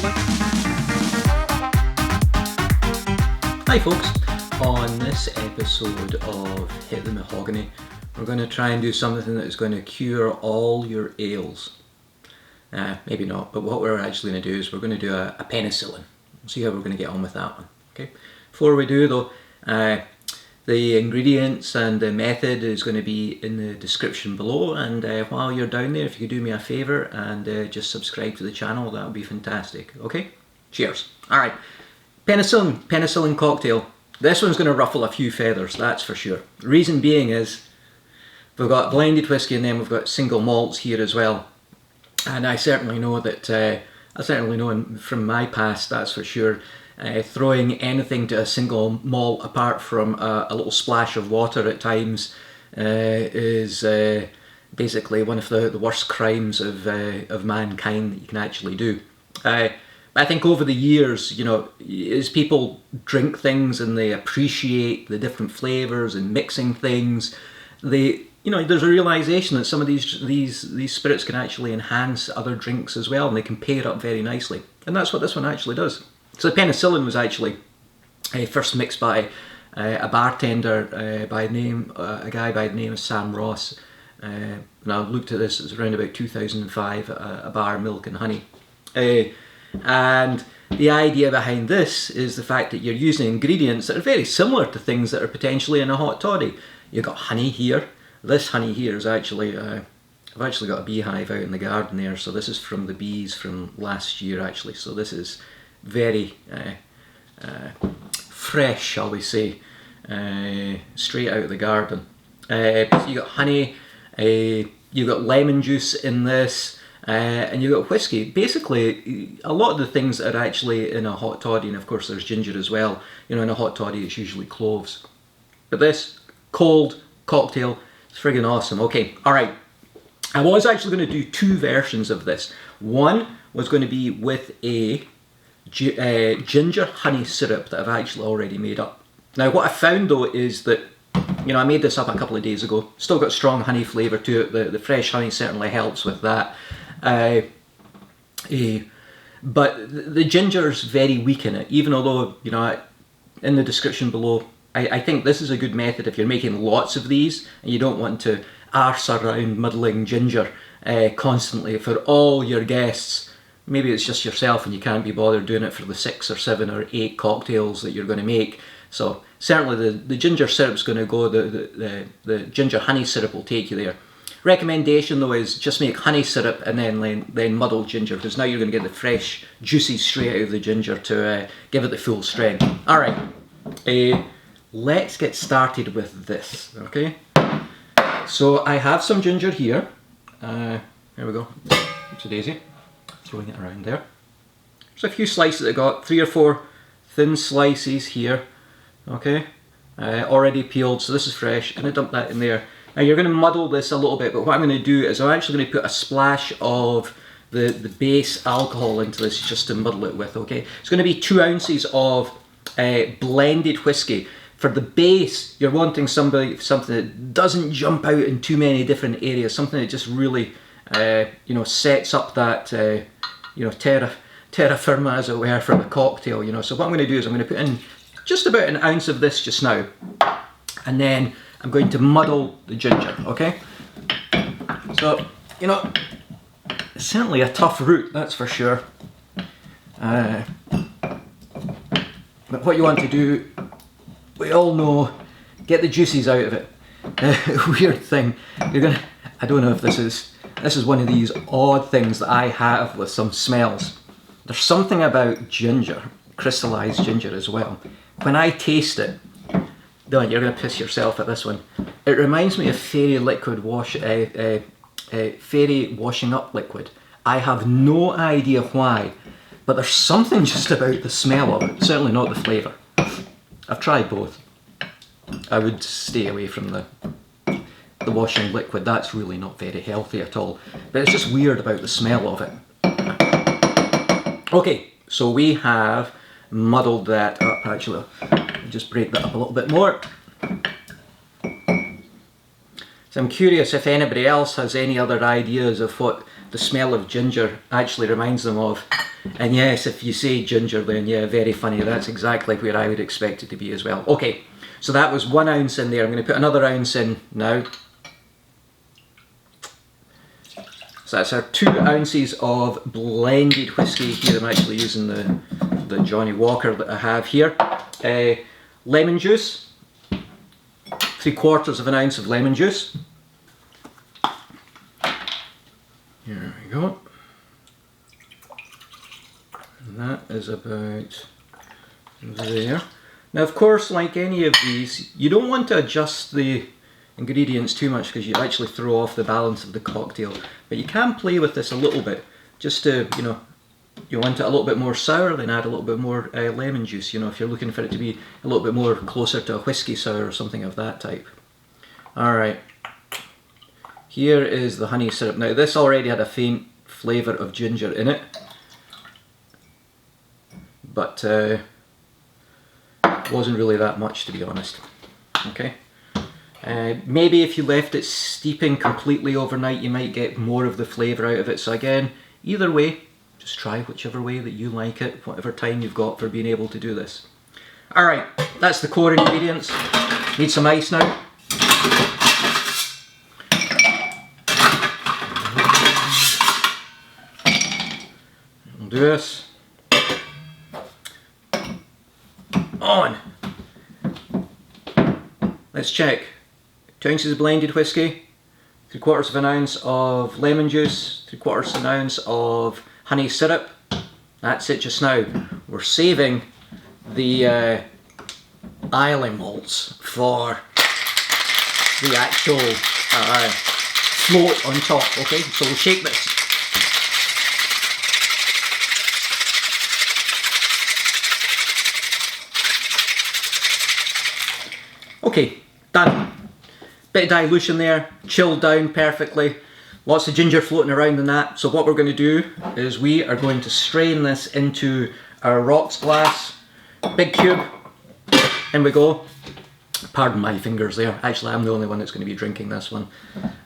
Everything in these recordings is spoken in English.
Hi folks, on this episode of Hit the Mahogany we're going to try and do something that is going to cure all your ails. Maybe not, but what we're actually going to do is we're going to do a penicillin. We'll see how we're going to get on with that one. Okay. Before we do though, the ingredients and the method is going to be in the description below, and while you're down there, if you could do me a favour and just subscribe to the channel, that would be fantastic. Okay, cheers. Alright, penicillin cocktail. This one's going to ruffle a few feathers, that's for sure. The reason being is we've got blended whisky and then we've got single malts here as well. And I certainly know that, from my past, that's for sure, throwing anything to a single malt apart from a little splash of water at times is basically one of the worst crimes of mankind that you can actually do. I think over the years, you know, as people drink things and they appreciate the different flavours and mixing things, there's a realisation that some of these spirits can actually enhance other drinks as well, and they can pair up very nicely. And that's what this one actually does. So the penicillin was actually first mixed by a bartender a guy by the name of Sam Ross. And I looked at this, it was around about 2005, a bar, Milk and Honey. And the idea behind this is the fact that you're using ingredients that are very similar to things that are potentially in a hot toddy. You've got honey here. This honey here is actually, I've actually got a beehive out in the garden there, so this is from the bees from last year actually, so this is very fresh, shall we say, straight out of the garden. So you got honey, you've got lemon juice in this, and you've got whiskey. Basically, a lot of the things that are actually in a hot toddy, and of course there's ginger as well, you know, in a hot toddy it's usually cloves. But this cold cocktail, it's friggin' awesome. Okay, alright. I was actually going to do two versions of this. One was going to be with a ginger honey syrup that I've actually already made up. Now what I found though is that, you know, I made this up a couple of days ago. Still got strong honey flavour to it. The fresh honey certainly helps with that. But the ginger's very weak in it, even although, you know, in the description below, I think this is a good method if you're making lots of these and you don't want to arse around muddling ginger constantly for all your guests. Maybe it's just yourself and you can't be bothered doing it for the 6 or 7 or 8 cocktails that you're going to make. So certainly the ginger syrup's going to go, the ginger honey syrup will take you there. Recommendation though is just make honey syrup and then muddle ginger, because now you're going to get the fresh juices straight out of the ginger to give it the full strength. Alright, let's get started with this, okay? So I have some ginger here. There we go. It's a daisy. Throwing it around there. There's a few slices I got, 3 or 4 thin slices here. Okay, already peeled, so this is fresh. I'm going to dump that in there. Now you're going to muddle this a little bit, but what I'm going to do is I'm actually going to put a splash of the base alcohol into this just to muddle it with, okay? It's going to be 2 ounces of blended whisky. For the base, you're wanting something that doesn't jump out in too many different areas, something that just really, you know, sets up that, you know, terra firma, as it were, for the cocktail, you know. So what I'm going to do is I'm going to put in just about an ounce of this just now, and then I'm going to muddle the ginger, okay? So, you know, it's certainly a tough route, that's for sure. But what you want to do, we all know, get the juices out of it. Weird thing, I don't know if this is one of these odd things that I have with some smells. There's something about ginger, crystallized ginger as well. When I taste it, you're going to piss yourself at this one. It reminds me of fairy washing up liquid. I have no idea why, but there's something just about the smell of it, certainly not the flavour. I've tried both. I would stay away from the washing liquid, that's really not very healthy at all. But it's just weird about the smell of it. Okay, so we have muddled that up. Actually, I'll just break that up a little bit more. So I'm curious if anybody else has any other ideas of what the smell of ginger actually reminds them of. And yes, if you say ginger, then yeah, very funny. That's exactly where I would expect it to be as well. Okay, so that was 1 ounce in there. I'm going to put another ounce in now. So that's our 2 ounces of blended whisky. Here I'm actually using the Johnny Walker that I have here. Lemon juice, 3/4 of an ounce of lemon juice. Here we go. And that is about there. Now of course, like any of these, you don't want to adjust the ingredients too much because you actually throw off the balance of the cocktail. But you can play with this a little bit, just to, you know, you want it a little bit more sour, then add a little bit more lemon juice, you know, if you're looking for it to be a little bit more closer to a whiskey sour or something of that type. Alright, here is the honey syrup. Now this already had a faint flavour of ginger in it, but wasn't really that much, to be honest. Okay. Maybe if you left it steeping completely overnight, you might get more of the flavour out of it. So again, either way, just try whichever way that you like it, whatever time you've got for being able to do this. Alright, that's the core ingredients. Need some ice now. We'll do this. On! Let's check. 2 ounces of blended whisky, 3/4 of an ounce of lemon juice, 3/4 of an ounce of honey syrup. That's it just now. We're saving the Islay malts for the actual float on top. Okay, so we'll shake this. Okay, done. Bit of dilution there, chilled down perfectly. Lots of ginger floating around in that. So what we're going to do is we are going to strain this into our rocks glass. Big cube. In we go. Pardon my fingers there. Actually, I'm the only one that's going to be drinking this one.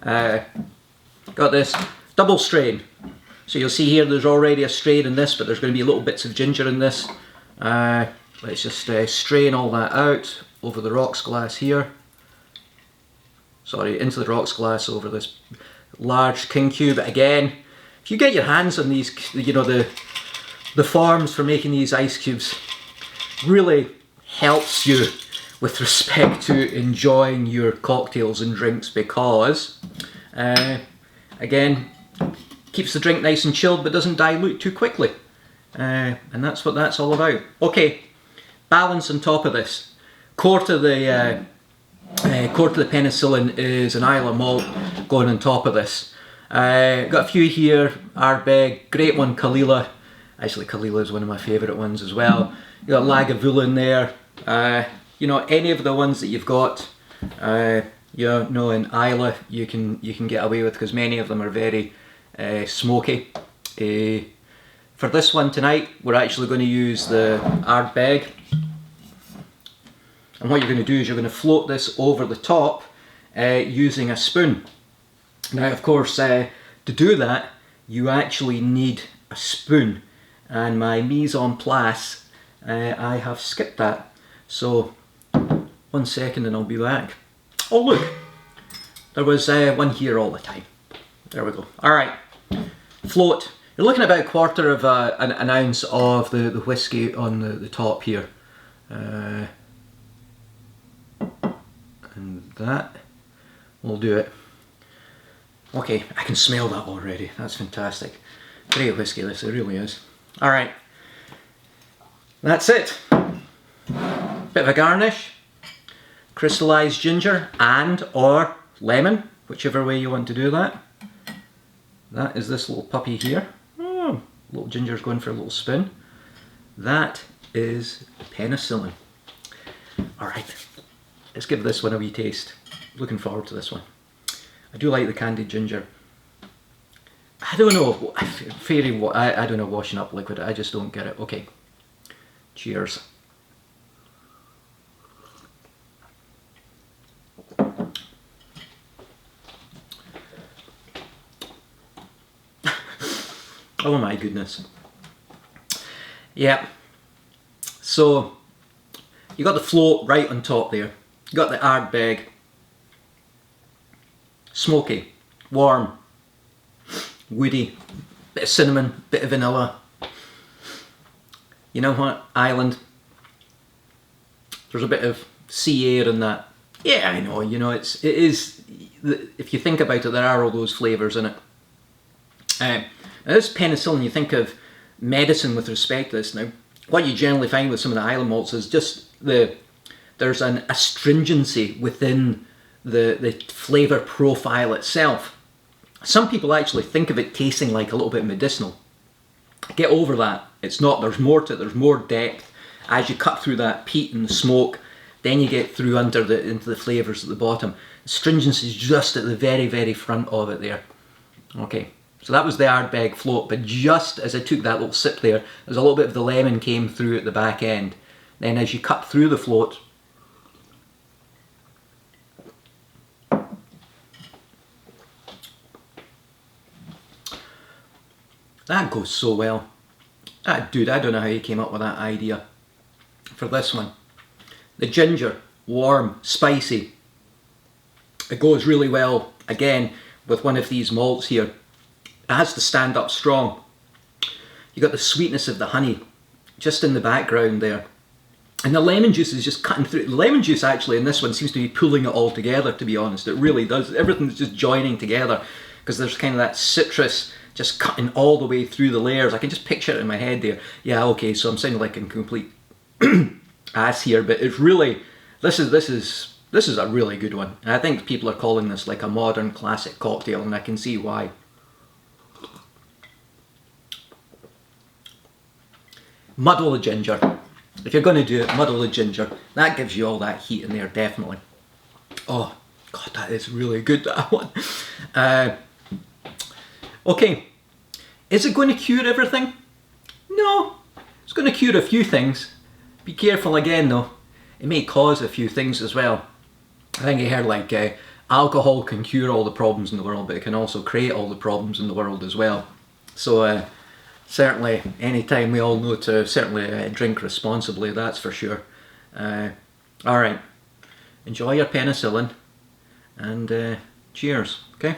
Got this double strain. So you'll see here there's already a strain in this, but there's going to be little bits of ginger in this. Let's just strain all that out over the rocks glass here. Sorry, into the rocks glass over this large king cube. Again, if you get your hands on these, you know, the forms for making these ice cubes, really helps you with respect to enjoying your cocktails and drinks, because again, keeps the drink nice and chilled but doesn't dilute too quickly, and that's what that's all about. Okay, balance on top of this. Core to the penicillin is an Islay malt going on top of this. Got a few here. Ardbeg, great one, Kalila. Actually, Kalila is one of my favourite ones as well. You got Lagavulin there. You know, any of the ones that you've got, you know, in Islay, you can get away with, because many of them are very smoky. For this one tonight, we're actually going to use the Ardbeg. And what you're going to do is you're going to float this over the top using a spoon. Now, of course, to do that, you actually need a spoon. And my mise en place, I have skipped that. So, 1 second and I'll be back. Oh look, there was one here all the time. There we go. Alright, float. You're looking at about 1/4 of an ounce of the whiskey on the top here. And that will do it. Okay, I can smell that already. That's fantastic. Great whiskey this, it really is. Alright, that's it. Bit of a garnish. Crystallized ginger and or lemon, whichever way you want to do that. That is this little puppy here. Oh, little ginger's going for a little spin. That is penicillin. Alright. Let's give this one a wee taste. Looking forward to this one. I do like the candied ginger. I don't know, I don't know, washing up liquid. I just don't get it. Okay, cheers. Oh my goodness. Yeah. So you got the float right on top there. You got the Ardbeg. Smoky, warm, woody, bit of cinnamon, bit of vanilla. You know what? Island. There's a bit of sea air in that. Yeah, I know. You know, it is. If you think about it, there are all those flavours in it. Now this penicillin, you think of medicine with respect to this. Now, what you generally find with some of the island malts is just there's an astringency within the flavour profile itself. Some people actually think of it tasting like a little bit medicinal. Get over that. It's not. There's more to it. There's more depth. As you cut through that peat and the smoke, then you get through into the flavours at the bottom. Astringency is just at the very, very front of it there. Okay, so that was the Ardbeg float, but just as I took that little sip there, there's a little bit of the lemon came through at the back end. Then as you cut through the float, that goes so well. Dude, I don't know how you came up with that idea for this one. The ginger, warm, spicy. It goes really well, again, with one of these malts here. It has to stand up strong. You got the sweetness of the honey just in the background there. And the lemon juice is just cutting through. The lemon juice actually in this one seems to be pulling it all together, to be honest. It really does. Everything's just joining together because there's kind of that citrus just cutting all the way through the layers. I can just picture it in my head there. Yeah, okay, so I'm sounding like a complete ass here, but it's really, this is a really good one. And I think people are calling this like a modern classic cocktail, and I can see why. Muddle the ginger. If you're going to do it, muddle the ginger. That gives you all that heat in there, definitely. Oh, God, that is really good, that one. Okay, is it going to cure everything? No, it's going to cure a few things. Be careful again though, it may cause a few things as well. I think I heard like alcohol can cure all the problems in the world, but it can also create all the problems in the world as well. So certainly, anytime we all know to certainly drink responsibly, that's for sure. Alright, enjoy your penicillin and cheers, okay?